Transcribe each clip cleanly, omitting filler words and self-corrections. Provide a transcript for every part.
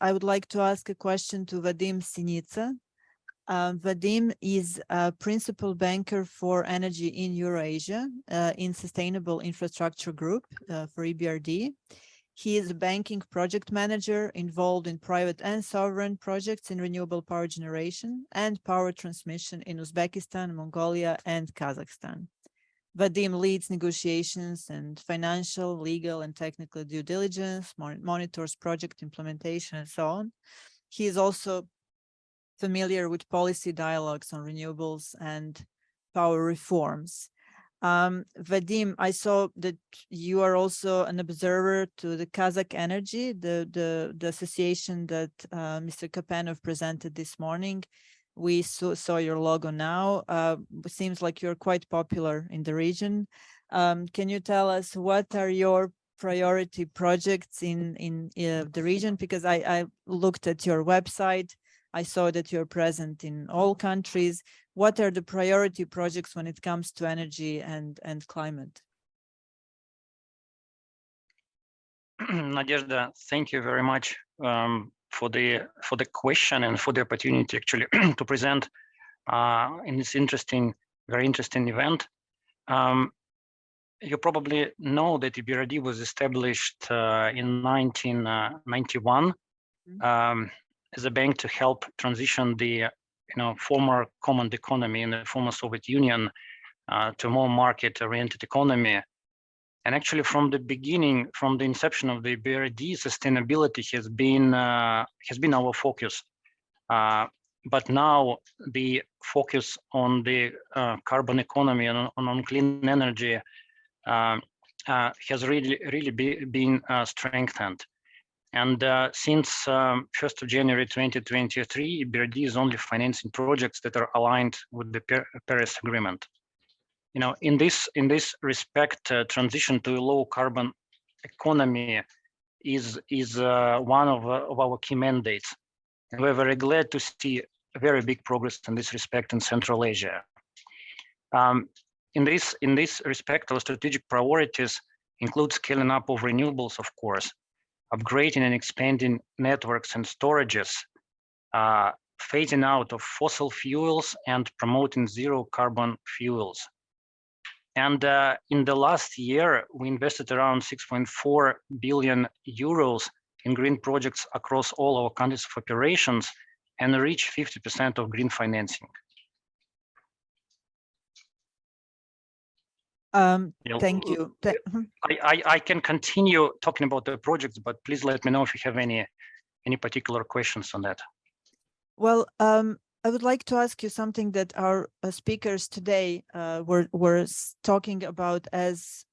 I would like to ask a question to Vadim Sinitsa. Vadim is a principal banker for energy in Eurasia in Sustainable Infrastructure Group for EBRD. He is a banking project manager involved in private and sovereign projects in renewable power generation and power transmission in Uzbekistan, Mongolia, and Kazakhstan. Vadim leads negotiations and financial, legal, and technical due diligence, monitors project implementation, and so on. He is also familiar with policy dialogues on renewables and power reforms. Vadim, I saw that you are also an observer to the Kazakh Energy, the association that Mr. Kapanov presented this morning. We saw your logo now. It seems like you're quite popular in the region. Can you tell us what are your priority projects in the region? Because I looked at your website. I saw that you're present in all countries. What are the priority projects when it comes to energy and climate? Nadežda, thank you very much for the question and for the opportunity actually to present in this very interesting event. You probably know that EBRD was established in 1991 as a bank to help transition the former common economy in the former Soviet Union to a more market-oriented economy. And actually, from the beginning, from the inception of the EBRD, sustainability has been our focus. But now the focus on the carbon economy and on clean energy has really been strengthened. And since 1st of January 2023, EBRD is only financing projects that are aligned with the Paris Agreement. In this respect, transition to a low carbon economy is one of our key mandates. And we're very glad to see a very big progress in this respect in Central Asia. In this respect, our strategic priorities include scaling up of renewables, of course, upgrading and expanding networks and storages, phasing out of fossil fuels, and promoting zero carbon fuels. And in the last year, we invested around 6.4 billion euros in green projects across all our countries of operations and reached 50% of green financing. Thank you. I can continue talking about the projects, but please let me know if you have any particular questions on that. Well, I would like to ask you something that our speakers today were talking about as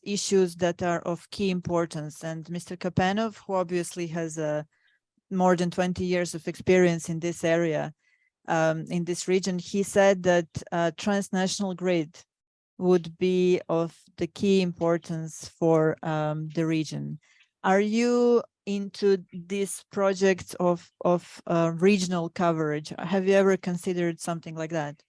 issues that are of key importance. And Mr. Kapanov, who obviously has more than 20 years of experience in this area, in this region, he said that transnational grid would be of the key importance for the region. Are you into this project of regional coverage? Have you ever considered something like that?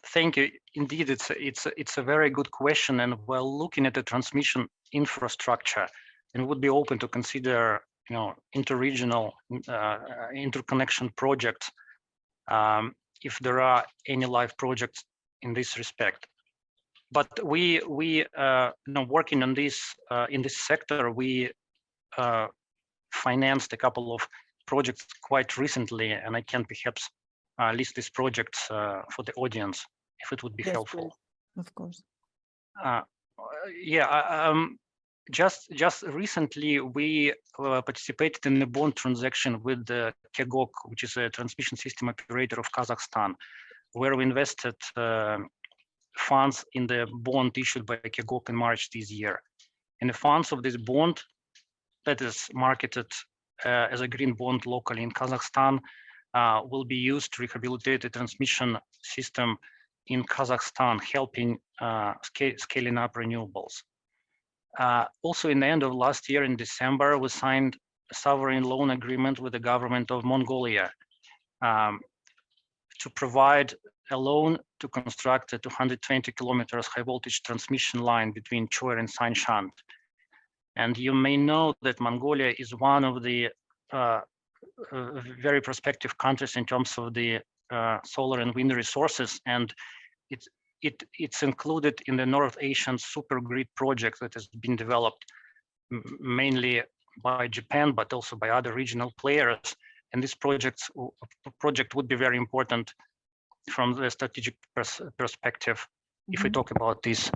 Thank you. Indeed, it's a very good question, and we're looking at the transmission infrastructure, and would be open to consider interregional interconnection projects if there are any live projects in this respect. But we working on this in this sector, we financed a couple of projects quite recently, and I can perhaps list these projects for the audience if it would be helpful. Please. Of course. Just recently we participated in a bond transaction with the KEGOK, which is a transmission system operator of Kazakhstan, where we invested funds in the bond issued by KEGOK in March this year. And the funds of this bond that is marketed as a green bond locally in Kazakhstan will be used to rehabilitate the transmission system in Kazakhstan, helping scaling up renewables. Also, in the end of last year, in December, we signed a sovereign loan agreement with the government of Mongolia to provide a loan to construct a 220 kilometers high voltage transmission line between Choer and Saint-Chand. And you may know that Mongolia is one of the very prospective countries in terms of the solar and wind resources, and it's included in the North Asian super grid project that has been developed mainly by Japan, but also by other regional players. And this project would be very important from the strategic perspective if we talk about this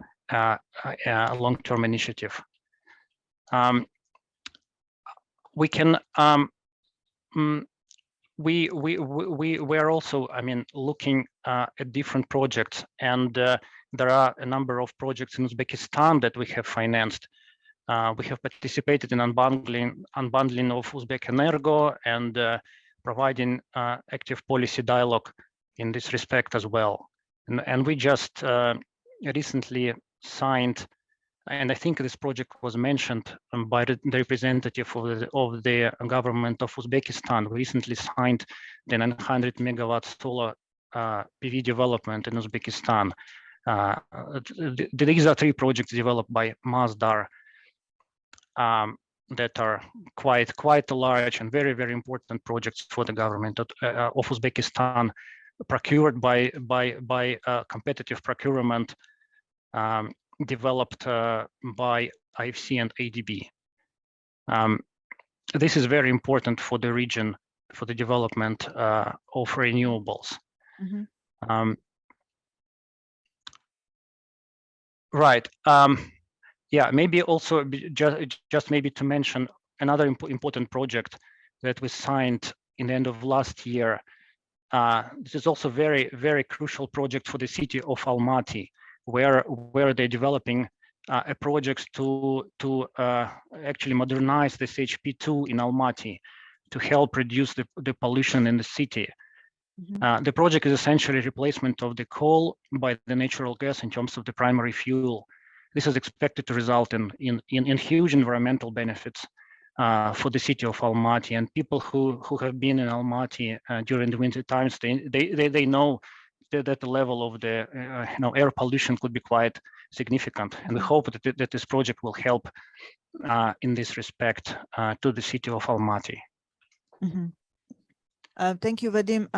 long-term initiative. We can we're also, I mean, looking at different projects, and there are a number of projects in Uzbekistan that we have financed. We have participated in unbundling of Uzbek Energo and providing active policy dialogue in this respect as well. And we just recently signed, and I think this project was mentioned by the representative of the government of Uzbekistan. We recently signed the 900 megawatt solar PV development in Uzbekistan. These are 3 projects developed by Masdar that are quite large and very, very important projects for the government of Uzbekistan, procured by competitive procurement, developed by IFC and ADB. This is very important for the region, for the development of renewables. Right. Yeah, maybe also just maybe to mention another important project that we signed in the end of last year. This is also very, very crucial project for the city of Almaty, where they're developing a project to actually modernize this HP2 in Almaty to help reduce the pollution in the city. The project is essentially replacement of the coal by the natural gas in terms of the primary fuel. This is expected to result in huge environmental benefits for the city of Almaty, and people who have been in Almaty during the winter times, they know that the level of the air pollution could be quite significant, and we hope that this project will help in this respect to the city of Almaty. Thank you, Vadim.